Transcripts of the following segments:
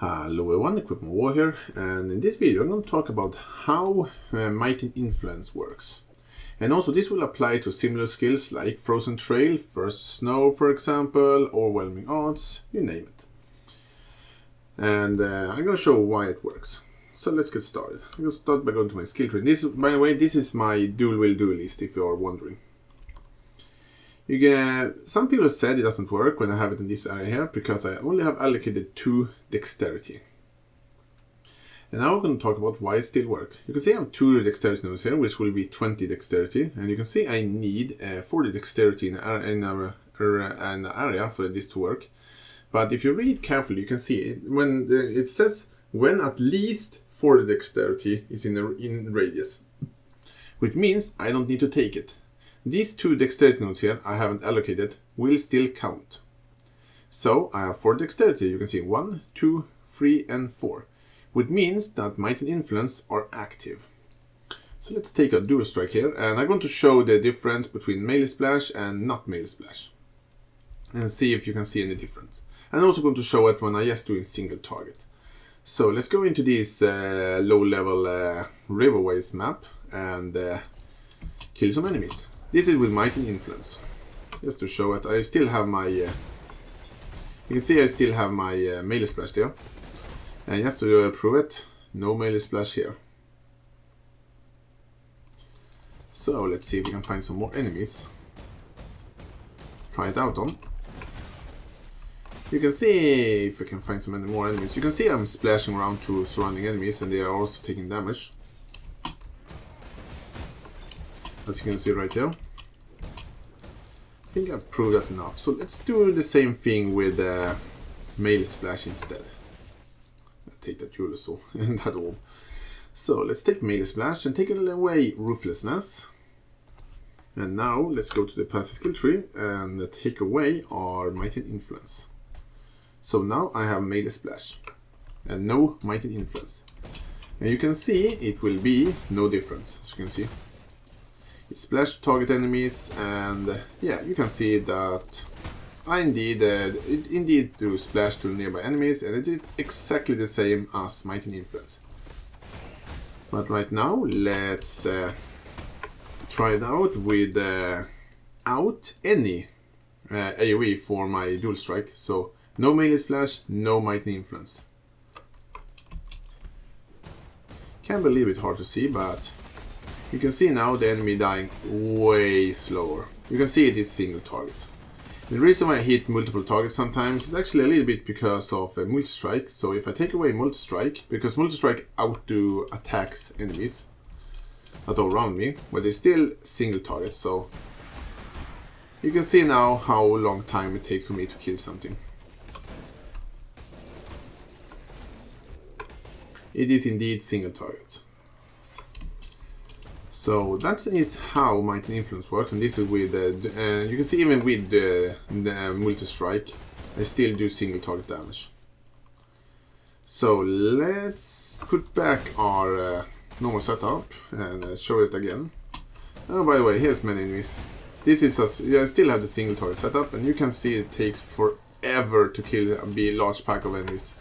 Hello everyone, Equipment War here, and in this video I'm going to talk about how Might and Influence works. And also this will apply to similar skills like Frozen Trail, First Snow for example, Overwhelming Odds, you name it. And I'm going to show why it works. So let's get started. I'm going to start by going to my skill tree. This, by the way, this is my dual list if you're wondering. Some people said it doesn't work when I have it in this area here because I only have allocated 2 dexterity. And now we're going to talk about why it still works. You can see I have 2 dexterity nodes here, which will be 20 dexterity. And you can see I need 40 dexterity in an area for this to work. But if you read carefully, you can see it says when at least 40 dexterity is in radius. Which means I don't need to take it. These 2 dexterity nodes here I haven't allocated will still count. So I have 4 dexterity. You can see 1, 2, 3 and 4. Which means that Might and Influence are active. So let's take a dual strike here, and I'm going to show the difference between melee splash and not melee splash. And see if you can see any difference. I'm also going to show it when I just doing single target. So let's go into this low level riverways map and kill some enemies. This is with Might and Influence. Just to show it, I still have my... you can see I still have my melee splash there. And just to prove it, no melee splash here. So let's see if we can find some more enemies. Try it out on. You can see if we can find some more enemies. You can see I'm splashing around to surrounding enemies and they are also taking damage. As you can see right there. I think I've proved that enough. So let's do the same thing with melee splash instead. I'll take that Juliso and that all. So let's take melee splash and take away ruthlessness. And now let's go to the passive skill tree and take away our Might and Influence. So now I have melee splash and no Might and Influence. And you can see it will be no difference, as you can see. It splash target enemies, and yeah, you can see that it indeed do splash to nearby enemies, and it is exactly the same as Might and Influence. But right now, let's try it out without any AoE for my dual strike. So no melee splash, no Might and Influence. Can be a little bit hard to see, but you can see now the enemy dying way slower. You can see it is single target. The reason why I hit multiple targets sometimes is actually a little bit because of a multi-strike. So if I take away multi-strike, because multi-strike outdo attacks enemies that are around me, but they're still single targets. So you can see now how long time it takes for me to kill something. It is indeed single targets. So that is how Might and Influence works, and this is with you can see even with the multi-strike, I still do single target damage. So let's put back our normal setup and show it again. Oh, by the way, here's many enemies. This is I still have the single target setup, and you can see it takes forever to kill a large pack of enemies.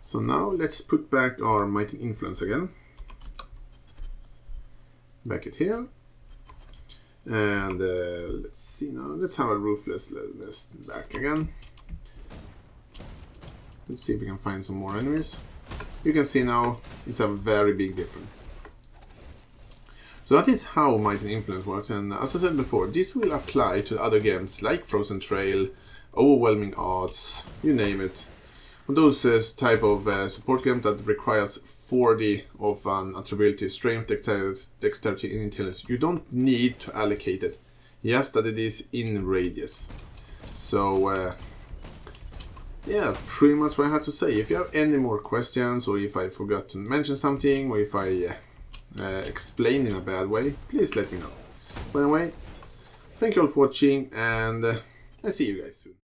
So now let's put back our Might and Influence again. Back it here, and let's see now. Let's have a ruthlessness back again. Let's see if we can find some more enemies. You can see now it's a very big difference. So that is how Might and Influence works, and as I said before, this will apply to other games like Frozen Trail, Overwhelming Odds, you name it. Those type of support games that requires 40 of an attribute, strength, dexterity, and intelligence. You don't need to allocate it, just that it is in radius. So yeah, pretty much what I had to say. If you have any more questions, or if I forgot to mention something, or if I explained in a bad way, please let me know. But anyway, thank you all for watching, and I see you guys soon.